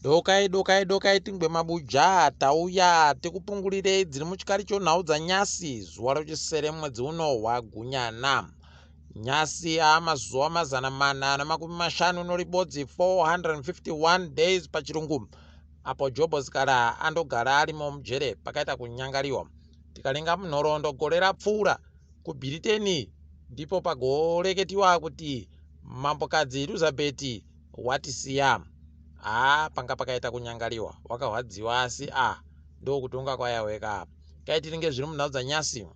Dokai tingwe mabuja tauya tikupungurire dziri muchikari chonhau dzanyasi zuva rochisere mwedzi uno waGunyana. Nyasi amazuva 450 noribodzi 451 days pachirungu, apo Jobo Sikara andogara arimo mujere pakaita kunyangariwa. Tikalinga munhoroondo gore rapfuura kubhiriteni ndipo pagoreketiwa kuti mukadzi Elizabeth watisiya. Panga pakaita kunyangariwa wakahwadziwa, asi ndokutonga kwayaweka. Kaitiringe zviri munhau dzanyasi.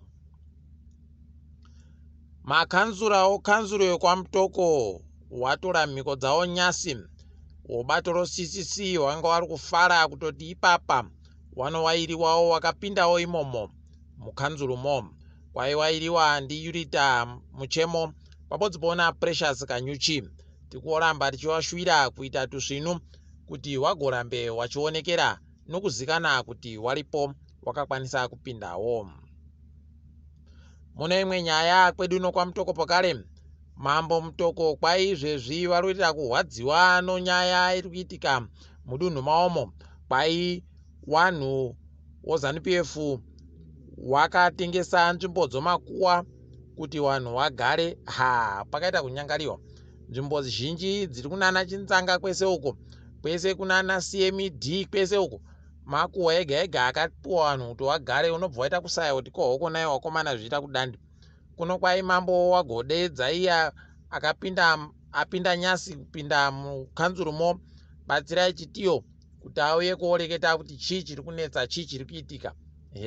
Makanzurawo kanzuro kwa Mutoko watora mhiko dzawo nyasi. Ubatoro CCC wanga wari kufara kutoti ipapa wanowairiwawo wakapindawo imomo mukanzurumo. Waiwairiwa ndi Yurita Muchemo pabodzipona Precious Kanyuchi. Tikuramba tichiwashwira kuita tusvinu kuti wagorambe wachionekera nokuzikana kuti waripo wakakwanisa kupindawo. Mune imwe nyaya kwedu uno kwa Mutoko pakare, mambo Mutoko kwaizvezvi varikuita kuhwadziwa nonyaya iri kuitika mudunhu maomo. Kwai wanhu woZANU-PF wakatengesa nzvimbo dzomakuwa kuti wanhu wagare. Pakaita kunyangariwa. Nzvimbo zhinji dziri kunana Chinzanga kwese uko, kwese kunana CMD kwese uko, makuwa ega ega akapuwa wanhu kuti wagare. Unobva waita kusaya kuti kohoko naye wakomana zviita kudandi. Kuno kwai mambo waGode dzaiya apinda nyasi kupinda mukanzurumo, batsirai chitiyo kuti auye kuoreketa kuti chii chiri kunetsa, chii chiri kuitika.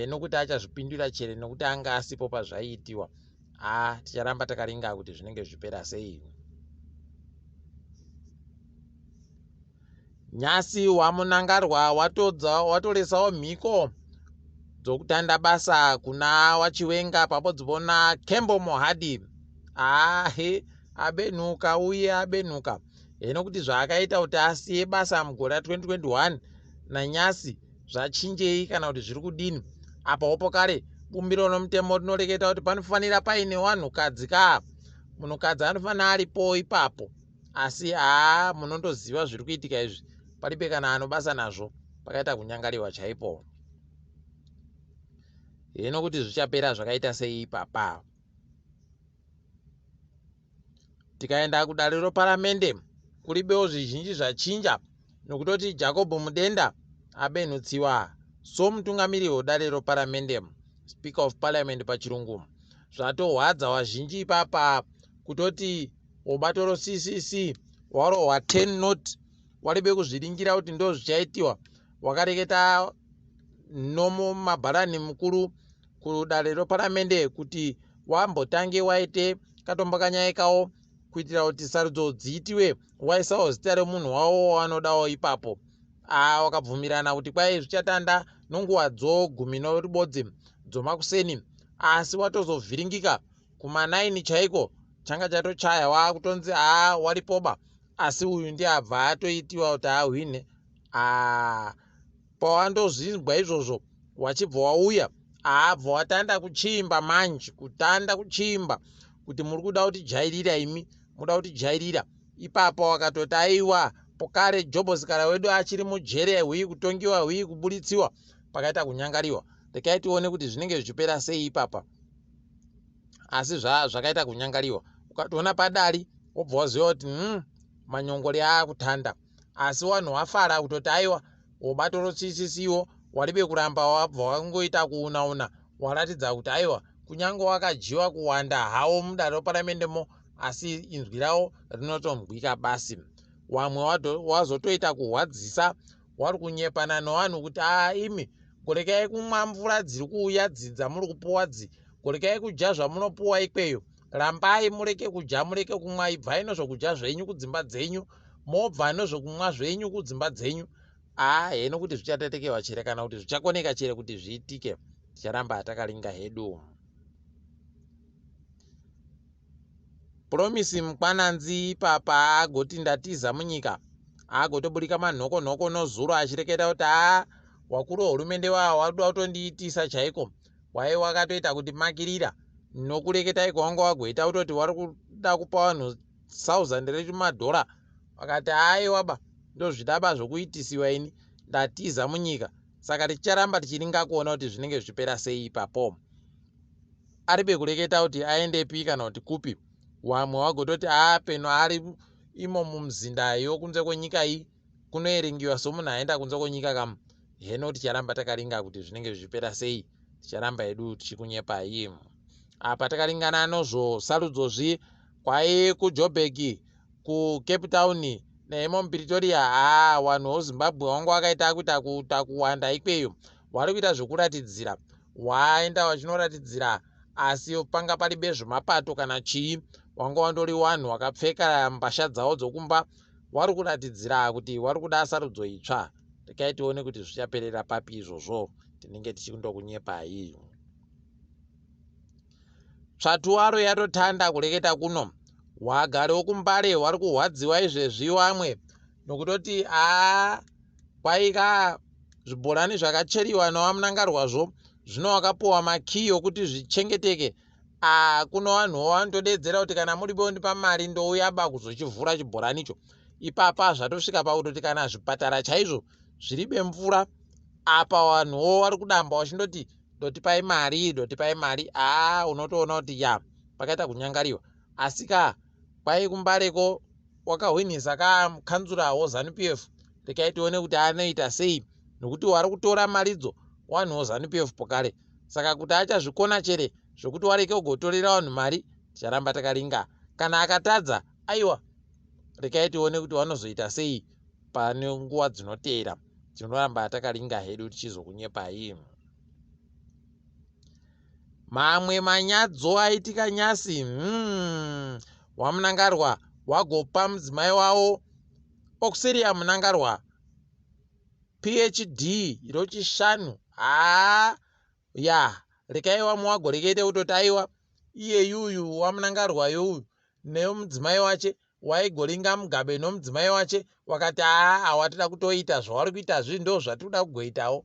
Nokuti achazvipindura chere nokuti anga asipo pazvaiitiwa. Ticharamba takaringa kuti zvinenge zvipera sei. Nyasi wamunangarwa watoresawo mhiko dzokutanda basa kuna wachiwenga pabodzipona Kembo Mohadi. Abenhuka uye abenhuka. Nokuti zvaakaita kuti asiye basa mugore 2021 nanyasi zvachinjei kana kuti zviri kudini. Apapo kare bumbiro nomutemo rinoreketa kuti panofanira paine wanhukadzi munhukadzi anofanira aripo ipapo. Asi munondoziva zviri kuitika izvi, paribe kana anobasa nazvo. Pakaita kunyangariwa chaipo. Nokuti zvichapera zvakaita sei ipapa. Tikaenda kudare reparamende kuribewo zvizhinji zvachinja, nokutoti Jacob Mudenda abenhutsiwa somutungamiriri wedare reparamende, Speaker of Parliament pachirungu. Zvatohwadza wazhinji ipapa kutoti ubatoro CCC warohwa 10 not waribe kuzviringira kuti ndo zvichaitiwa. Wakareketa nomo mabharani mukuru kudare reparamende kuti wambotange waite katombo kanyaikawo kuitira kuti sarudzo dziitiwe, waisawo zita remunhu wawo wanodawo ipapo. Wakabvumirana kuti kwai zvichatanda nonguva dzogumi noribodzi dzomakuseni, asi watozovhiringika kuma9 chaiko changa chatochaya wakutonzi waripoba, asi uyu ndiye abva atoitiwa kuti ahwine. Pawandozvinzwa izvozvo wachibva wauya bva watanda kuchimba manje, kutanda kuchimba kuti muri kuda kuti jairira, imi muda kuti jairira. Ipapo wakatoti aiwa pokare Jobo Sikara wedu achiri mujere, hui kutongiwa, hui kuburitsiwa, pakaita kunyangariwa. Rekai tione kuti zvinenge zvichipera sei ipapa. Asi zvakaita kunyangariwa. Ukatoona padari wobva waziva kuti manyongori akutanda. Asi wanhu wafara kutoti aiwa ubatoro CCC waribe kuramba wabva wangoita kuunauna, waratidza kuti aiwa kunyange wakajiwa kuwanda hawo mudare reparamendemo, asi inzwi rawo rinotombwika basi. Wamwe wazotoita kuhwadzisa, wari kunyepana nevanhu kuti imi gorekai kumwa mvura dziri kuuya dzamuri kupuwa gorekai kudya zvamunopuwa ikweyo, rambai mureke kudya, mureke kumwa, ibvai nozvokudya zvenyu kudzimba dzenyu, mobva nozvokumwa zvenyu kudzimba dzenyu. Kuti zvichatetekewa chere kana kuti zvichakoneka chere kuti zviitike. Ticharamba takaringa hedu. Promise Mkwananzi papa agoti ndatiza munyika, agotoburika manhoko nozuro achireketa kuti wakuru wehurumende wada kutondiitisa chaiko. Wai wakatoita kuti makirira nokureketa iko wanga wagoita kutoti wari kuda kupa vanhu $1,000 rechimadhora. Wakati aiwaba ndozvidaba zvokuitisiwa ini ndatiza munyika. Saka ticharamba tichiringa kuona kuti zvinenge zvipera sei ipapo. Aribe kureketa kuti aendepi kana kuti kupi. Wamwe wagototi peno ari imo mumzindayo kunze kwenyika iyi kunoerengiwa somunhu aenda kunze kwenyika kam. Heno ticharamba takaringa kuti zvinenge zvipera sei. Ticharamba edu tichikunyepai. Apa takaringana nozvosarudzozvi kwai kuJoburg, kuCape Town neimo muPretoria. Wanhu weZimbabwe wangu wakaita kuita kuwanda ikweyo. Wari kuita zvokuratidzira. Waenda wachinoratidzira asi panga paribe zvemapato kana chii. Wanga wandori wanhu wakapfeka mbasha dzawo dzokumba. Wari kuratidzira kuti wari kuda sarudzo itsva. Rekai tione kuti zvichaperera papi izvozvo. Tinenge tichikunyepai. Tsvatuwaro yatotanda kureketa kuno. Wagare wokumbare wari kuhwadziwa izvezvi wamwe nokutoti kwaika zvibhorani zvakacheriwa nawamunangarwazvo zvino wakapuwa makiyi okuti zvichengeteke. Kuno vanhuwo vanotodedzera kuti kana muri bondipa mari ndouya kuzochivhura chibhoranicho. Ipapa zvatosvika pakutoti kana zvipatara chaizvo zviribe mvura, apa vanhuwo vari kudamba wachindoti ndotipai mari, ndotipai mari. Unotoona kuti pakaita kunyangariwa. Asi kwai kumbareko wakahwinisa kanzurawo ZANU-PF. Rekai tione kuti anoita sei nokuti wari kutora maridzo wanhuwo ZANU-PF pokare. Saka kuti achazvikona chere zvokuti wareke kugotorera vanhu mari, ticharamba takaringa. Kana akatadza, aiwa, rekai tione kuti wanozoita sei pane nguva dzinoteera. Tinoramba takaringa hedu tichizokunyepai. Mamwe manyadzo aitika nyasi. Wamunangarwa wagopa mudzimai wawo okuseriya munangarwa PhD rochishanu. Rekai wamwe wagorekete kutoti aiwa iye yuyu wamunangarwa yuyu nemudzimai wache waigoringa mugabe nomudzimai wache wakati watoda kutoita zvavari kuita ndo zvatinoda kugoitawo.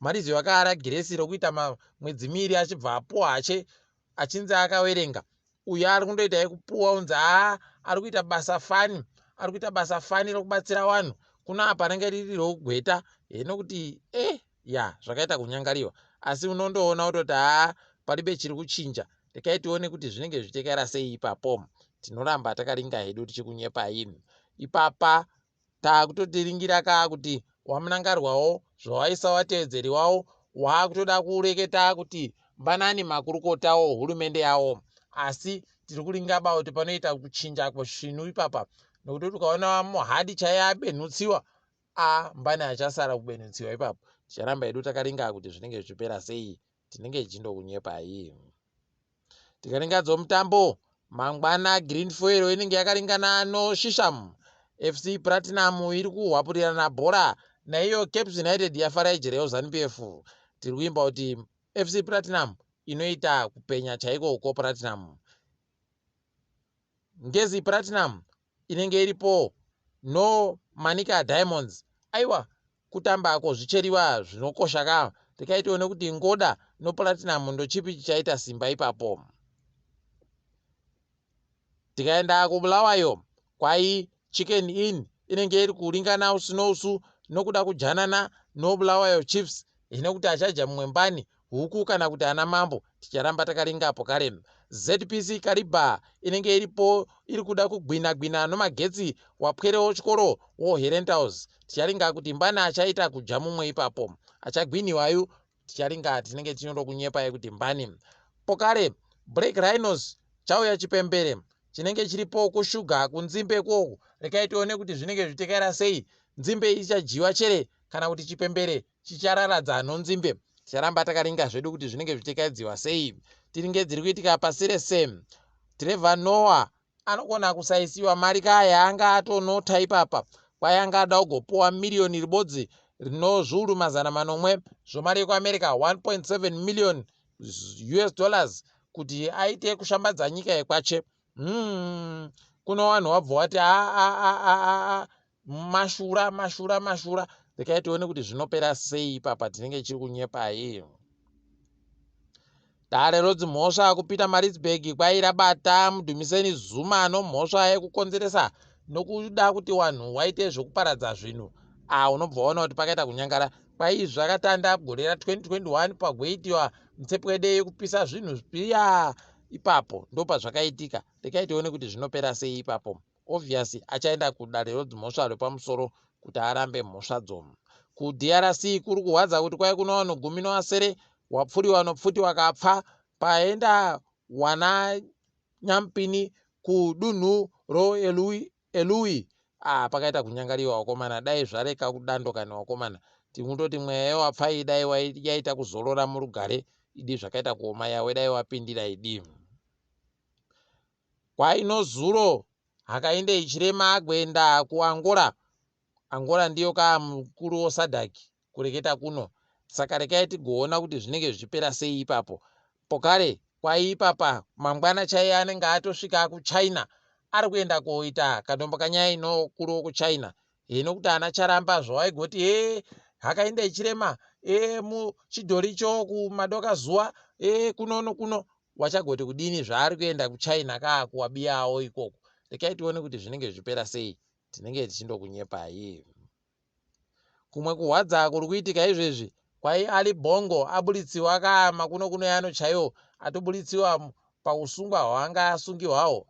Marizi wakaara giresi rokuita mwedzi miviri achibva apuwa hache achinzi akawerenga. Uyu ari kundoita yekupuwa unzi ari kuita basa fani, ari kuita basa fani rokubatsira vanhu. Kuno apa rinenge riri rokugweta. Heno kuti zvakaita kunyangariwa. Asi unondoona kutoti paribe chiri kuchinja. Rekai tione kuti zvinenge zvitekera sei ipapo. Tinoramba takaringa hedu tichikunyepai. Ipapa takutotiringira kuti wamunangarwawo zvawaisa watevedzeri wawo waakutoda kureketa kuti mbanani makurukotawo hurumende yawo. Asi tiri kuringa kuti panoita kuchinja kwezvinhu ipapa. Nokuti ukaona Mohadi chaiye abenhutsiwa, mbani achasara kubenhutsiwa ipapo. Ticharamba hedu takaringa kuti zvinenge zvipera sei. Tinenge tichindokunyepai. Tikaringa dzomutambo mangwana Green Foil inenge yakaringana noShisham. FC Platinum iri kuhwapurirana bhora naiyo Cape United yafara ijereyo ZANU-PF. Tiri kuimba kuti FC Platinum inoita kupenya chaiko uko Platinum. Ngezi Platinum inenge iripo no Munyika Diamonds. Aiwa, kutambako zvicheriwa zvinokosha Rekai tione kuti ngoda no Platinum ndochipi chichaita simba ipapo. Tikaenda kubulawayo kwai Chicken Inn inenge iri kuringana usu nousu nokuda kujanana no Bulawayo Chiefs. Hino kuti achaja mumwe mbani, huku kana kuti ana mambo. Ticharamba takaringapo kare. ZPC Kariba inenge iripo iri kuda kugwina nomagetsi wapwerewo chikoro woHerenthouse. Ticharinga kuti mbani achaita kuja mumwe ipapo. Achagwiniwayu ticharinga tinenge tinondokunyepai kuti mbani. Pokare Black Rhinos chauya chipembere chinenge chiripo kushuga kunzimbe kwoku. Rekai tione kuti zvinenge zvitekera sei. Nzimbe ichajiwa chere kana kuti chipembere chichararadza nonzimbe. Ticharamba takaringa zvedu kuti zvinenge zvitekaidziwa sei. Tiringe dziri kuitika pasi rese. Trevor Noah anogona kusaisiwa mari kaya anga atonota ipapa. Kwai anga ada kugopuwa miliyoni ribodzi rinozviuru 400 zvomari yekuAmerica 1.7 million US dollars kuti aite kushambadza nyika yekwache. Kuno vanhu wabva wati mashura. Rekai tione kuti zvinopera sei ipapa. Tinenge chiri kunyepai. Dare rodzimhosva kupita Maritzburg kwairabata Mudhumiseni Zuma nomhosva yekukonzeresa nokuda kuti wanhu waite zvokuparadza zvinhu, unobva waona kuti pakaita kunyangara. Kwai zvakatanda gore ra2021 pagoitiwa mitsepwede yekupisa zvinhu zviya, ipapo ndopazvakaitika. Rekai tione kuti zvinopera sei ipapo. Obviously achaenda kudare rodzimhosva repamusoro kuti arambe mhosva dzo. KuDRC kuri kuhwadza kuti kwai kuna vanhu 17 wapfuriwa nopfuti wakapfa paenda wana nyampini kudunhu roEluyi. Pakaita kunyangariwa wakomana, dai zvareka kudandoka newakomana. Timutoti mweya wapfai dai yaita kuzorora murugare, idi zvakaita kuoma yawe dai wapindira idi. Kwaino zuro hakainde ichirema agwenda kuAngola. Angola ndiyo kaa mukuru wosadhaki kureketa kuno. Saka rekai tigoona kuti zvinenge zvichipera sei ipapo. Pokare kwaipapa mangwana chaiye anenge atosvika kuChina, ari kuenda koita kadombo kanyaya inokuru kuChina. Hino kuti ana charamba zvawaigoti hakainde ichirema muchidhoricho kumadoka zuwa kuno wachagoti kudini zvaari kuenda kuChina kaa kuwabiyawo ikoko. Rekai tione kuti zvinenge zvipera sei. Tinenge tichindokunyepai. Kumwe kuhwadza kuri kuitika izvezvi kwai Ali Bongo abulitsiwa kama kuno yano chaiwo, atobulitsiwa pausungwa hwanga asungiwawo.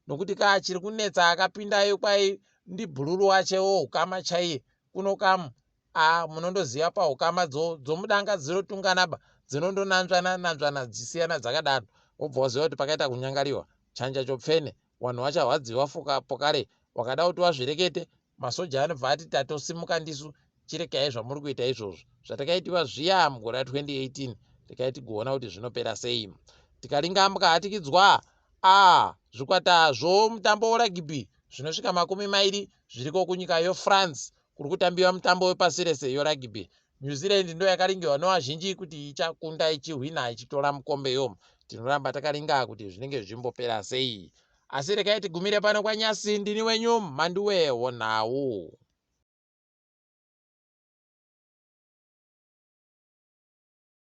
Nokuti chiri kunetsa akapindayo kwai ndibhururu wachewo ukama chaiye kuno kamu. Munondoziva paukama dzomudanga dzinotunganaba dzinondonanzvana dzisiyana dzakadaro. Wobva waziva kuti pakaita kunyangariwa. Chanja chopfene wanhu vachahwadziwa pokare wakada kuti wazvirekete, masoja anobva ati tatosimuka ndisu, chirekai zvamuri kuita izvozvo zvatakaitiwa zviya mugore ra2018. Rekai tigoona kuti zvinopera sei. Tikaringa mukahatikidzwa zvikwata zvomutambo woragibhi zvinosvika 20 zviriko kunyika yoFrance kuri kutambiwa mutambo wepasi rese yoragibhi. New Zealand ndo yakaringiwa nevazhinji kuti ichakunda ichihwina ichitora mukombe yo. Tinoramba takaringa kuti zvinenge zvimbopera sei. Asi rekai tigumire pano kwanyasi. Ndini wenyu Mhanduwe WeNhau.